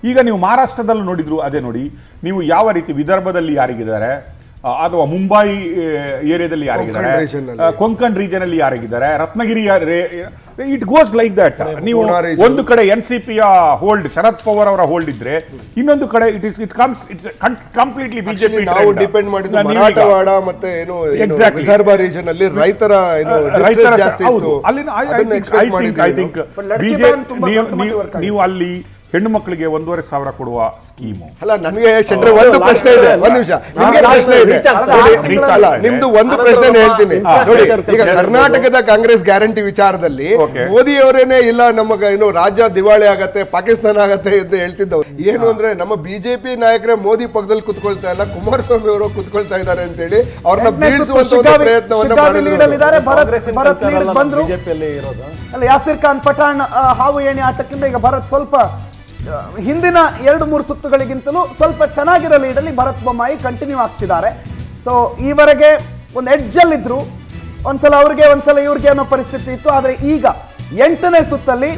ಈಗ ನೀವು ಮಹಾರಾಷ್ಟ್ರದಲ್ಲಿ ನೋಡಿದ್ರು ಅದೇ ನೋಡಿ, ನೀವು ಯಾವ ರೀತಿ ವಿದರ್ಭದಲ್ಲಿ ಯಾರಿಗಿದ್ದಾರೆ ಅಥವಾ ಮುಂಬೈ ಏರಿಯಾದಲ್ಲಿ ಯಾರಿಗಿದ್ದಾರೆ, ಕೊಂಕಣ್ ರೀಜನ್ ಅಲ್ಲಿ ಯಾರಿಗಿದ್ದಾರೆ, Ratnagiri, it goes like that. ನೀವು ಒಂದು ಕಡೆ NCP ಹೋಲ್ಡ್, ಶರದ್ ಪವಾರ್ ಅವರ ಹೋಲ್ಡ್ ಇದ್ರೆ, ಇನ್ನೊಂದು ಕಡೆ ಇಟ್ ಕಂಪ್ಲೀಟ್ಲಿ ಬಿಜೆಪಿ. ನಾವು ಡಿಪೆಂಡ್ ಮಾಡಿದ್ದು ಮರಾಠವಾಡ ಮತ್ತೆ ಏನು ವಿದರ್ಭ ರೀಜನ್ ಅಲ್ಲಿ ರೈತರ ಜಾಸ್ತಿ ಇತ್ತು. ಐ ಥಿಂಕ್ ನೀವು ಅಲ್ಲಿ ಹೆಣ್ಣು ಮಕ್ಕಳಿಗೆ 1,500 ಕೊಡುವ ಸ್ಕೀಮು ಅಲ್ಲ. ನನಗೆ ಶೆಟ್ರೆ ಒಂದು ಪ್ರಶ್ನೆ ಇದೆ, ಒಂದು ನಿಮಿಷ ನಿಮ್ಗೆ ಪ್ರಶ್ನೆ ಇದೆ. ಅಲ್ಲ, ನಿಮ್ದು ಒಂದು ಪ್ರಶ್ನೆ ಹೇಳ್ತೀನಿ ನೋಡಿ. ಈಗ ಕರ್ನಾಟಕದ ಕಾಂಗ್ರೆಸ್ ಗ್ಯಾರಂಟಿ ವಿಚಾರದಲ್ಲಿ ಮೋದಿ ಅವರೇನೆ ಇಲ್ಲ ನಮ್ಮ ಏನು ರಾಜ್ಯ ದಿವಾಳಿ ಆಗತ್ತೆ, ಪಾಕಿಸ್ತಾನ ಆಗತ್ತೆ ಅಂತ ಹೇಳ್ತಿದ್ದವ್ರು. ಏನು ಅಂದ್ರೆ ನಮ್ಮ ಬಿಜೆಪಿ ನಾಯಕರೇ ಮೋದಿ ಪಕ್ಕದಲ್ಲಿ ಕುತ್ಕೊಳ್ತಾ ಇಲ್ಲ, ಕುಮಾರಸ್ವಾಮಿ ಅವರು ಕುತ್ಕೊಳ್ತಾ ಇದ್ದಾರೆ ಅಂತ ಹೇಳಿ ಅವ್ರನ್ನ ಬೀಳಿಸುವಂತ ಪ್ರಯತ್ನವನ್ನ ಮಾಡಿದ್ರು. ಯಾಸಿರ್ ಖಾನ್ ಪಠಾಣ್ ಹಾವು ಏಣಿ ಆಟಕ್ಕಿಂತ ಈಗ ಭರತ್ ಸ್ವಲ್ಪ ಹಿಂದಿನ 2-3 ಸುತ್ತುಗಳಿಗಿಂತಲೂ ಸ್ವಲ್ಪ ಚೆನ್ನಾಗಿರೋ ಲೀಡಲ್ಲಿ ಭರತ್ ಬೊಮ್ಮಾಯಿ ಕಂಟಿನ್ಯೂ ಆಗ್ತಿದ್ದಾರೆ. ಸೊ ಈವರೆಗೆ ಒಂದು ಎಡ್ಜಲ್ಲಿದ್ರು, ಒಂದ್ಸಲ ಅವ್ರಿಗೆ ಒಂದ್ಸಲ ಇವ್ರಿಗೆ ಅನ್ನೋ ಪರಿಸ್ಥಿತಿ ಇತ್ತು. ಆದರೆ ಈಗ 8ನೇ ಸುತ್ತಲ್ಲಿ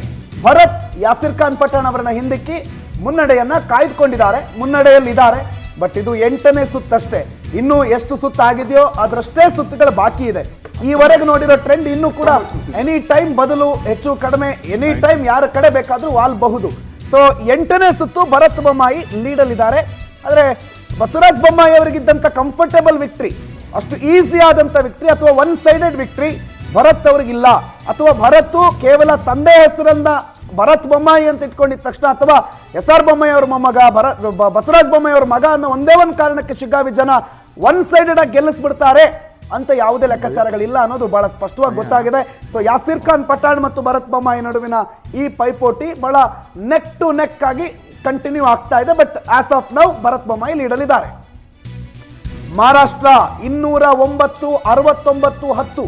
ಭರತ್ ಯಾಸಿರ್ ಖಾನ್ ಪಠಾಣ್ ಅವರನ್ನ ಹಿಂದಿಕ್ಕಿ ಮುನ್ನಡೆಯನ್ನ ಕಾಯ್ದುಕೊಂಡಿದ್ದಾರೆ, ಮುನ್ನಡೆಯಲ್ಲಿದ್ದಾರೆ. ಬಟ್ ಇದು 8ನೇ ಸುತ್ತಷ್ಟೇ, ಇನ್ನೂ ಎಷ್ಟು ಸುತ್ತ ಆಗಿದೆಯೋ ಅದರಷ್ಟೇ ಸುತ್ತುಗಳು ಬಾಕಿ ಇದೆ. ಈವರೆಗೆ ನೋಡಿರೋ ಟ್ರೆಂಡ್ ಇನ್ನೂ ಕೂಡ ಎನಿ ಟೈಮ್ ಬದಲು, ಹೆಚ್ಚು ಕಡಿಮೆ, ಎನಿ ಟೈಮ್ ಯಾರ ಕಡೆ ಬೇಕಾದ್ರೂ ವಾಲ್ಬಹುದು. ಸೊ 8ನೇ ಸುತ್ತು ಭರತ್ ಬೊಮ್ಮಾಯಿ ಲೀಡಲ್ಲಿದ್ದಾರೆ. ಆದರೆ ಬಸವರಾಜ ಬೊಮ್ಮಾಯಿ ಅವರಿಗಿದ್ದಂಥ ಕಂಫರ್ಟೇಬಲ್ ವಿಕ್ಟ್ರಿ, ಅಷ್ಟು ಈಸಿ ಆದಂಥ ವಿಕ್ಟ್ರಿ ಅಥವಾ ಒನ್ ಸೈಡೆಡ್ ವಿಕ್ಟ್ರಿ ಭರತ್ ಅವರಿಗಿಲ್ಲ. ಅಥವಾ ಭರತ್ ಕೇವಲ ತಂದೆ ಹೆಸರನ್ನ ಭರತ್ ಬೊಮ್ಮಾಯಿ ಅಂತ ಇಟ್ಕೊಂಡಿದ ತಕ್ಷಣ, ಅಥವಾ SR ಬೊಮ್ಮಾಯಿ ಅವ್ರ ಮೊಮ್ಮಗ ಬಸವರಾಜ ಬೊಮ್ಮಾಯಿ ಅವ್ರ ಮಗ ಅನ್ನೋ ಒಂದೇ ಒಂದು ಕಾರಣಕ್ಕೆ ಶಿಗ್ಗಾವಿ ಜನ ಒನ್ ಸೈಡೆಡ್ ಆಗಿ ಗೆಲ್ಲಿಸ್ಬಿಡ್ತಾರೆ ಅಂತ ಯಾವುದೇ ಲೆಕ್ಕಾಚಾರಗಳಿಲ್ಲ ಅನ್ನೋದು ಬಹಳ ಸ್ಪಷ್ಟವಾಗಿ ಗೊತ್ತಾಗಿದೆ. ಸೊ ಯಾಸಿರ್ ಖಾನ್ ಪಠಾಣ್ ಮತ್ತು ಭರತ್ ಬೊಮ್ಮಾಯಿ ನಡುವಿನ ಈ ಪೈಪೋಟಿ ಬಹಳ ನೆಕ್ ಟು ನೆಕ್ ಆಗಿ ಕಂಟಿನ್ಯೂ ಆಗ್ತಾ ಇದೆ. But as of now Bharat Bommai ಲೀಡಲ್ಲಿದ್ದಾರೆ. ಮಹಾರಾಷ್ಟ್ರ 209, 69, 10